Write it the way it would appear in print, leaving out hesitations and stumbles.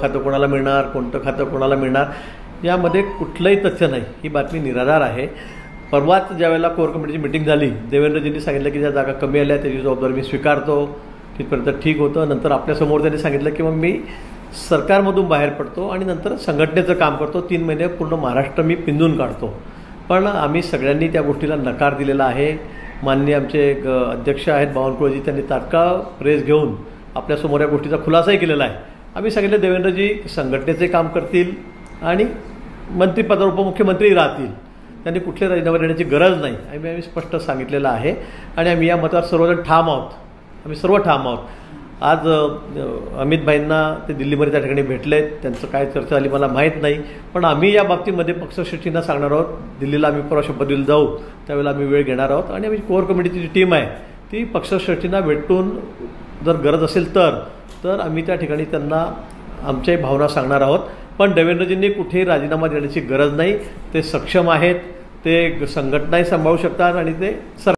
खातं कोणाला मिळणार, कोणतं खातं कोणाला मिळणार, यामध्ये कुठलंही तथ्य नाही. ही बातमी निराधार आहे. परवाच ज्यावेळेला कोर कमिटीची मिटिंग झाली, देवेंद्रजींनी सांगितलं की ज्या जागा कमी आल्या त्याची जबाबदारी मी स्वीकारतो, तिथपर्यंत ठीक होतं. नंतर आपल्यासमोर त्यांनी सांगितलं की मग मी सरकारमधून बाहेर पडतो आणि नंतर संघटनेचं काम करतो, 3 महिने पूर्ण महाराष्ट्र मी पिंजून काढतो. पण आम्ही सगळ्यांनी त्या गोष्टीला नकार दिलेला आहे. माननीय आमचे अध्यक्ष आहेत बावनकुळेजी, त्यांनी तात्काळ प्रेस घेऊन आपल्यासमोर या गोष्टीचा खुलासाही केलेला आहे. आम्ही सांगितलं देवेंद्रजी संघटनेचे काम करतील आणि मंत्रिपदावर उपमुख्यमंत्री राहतील, त्यांनी कुठले राजीनामे देण्याची गरज नाही, आम्ही स्पष्ट सांगितलेलं आहे. आणि आम्ही या मतावर सर्वजण ठाम आहोत, आम्ही सर्व ठाम आहोत. आज अमित भाईंना ते दिल्लीमध्ये त्या ठिकाणी भेटले, त्यांचं काय चर्चा झाली मला माहीत नाही, पण आम्ही या बाबतीमध्ये पक्षश्रेष्ठींना सांगणार आहोत. दिल्लीला आम्ही परवा शपथविधीला जाऊ, त्यावेळेला आम्ही वेळ घेणार आहोत आणि आम्ही कोर कमिटीची जी टीम आहे ती पक्षश्रेष्ठींना भेटून जर गरज असेल तर आम्ही त्या ठिकाणी त्यांना आमच्याही भावना सांगणार आहोत. पण देवेंद्रजींनी कुठेही राजीनामा देण्याची गरज नाही, ते सक्षम आहेत, ते संघटनाही सांभाळू शकतात आणि ते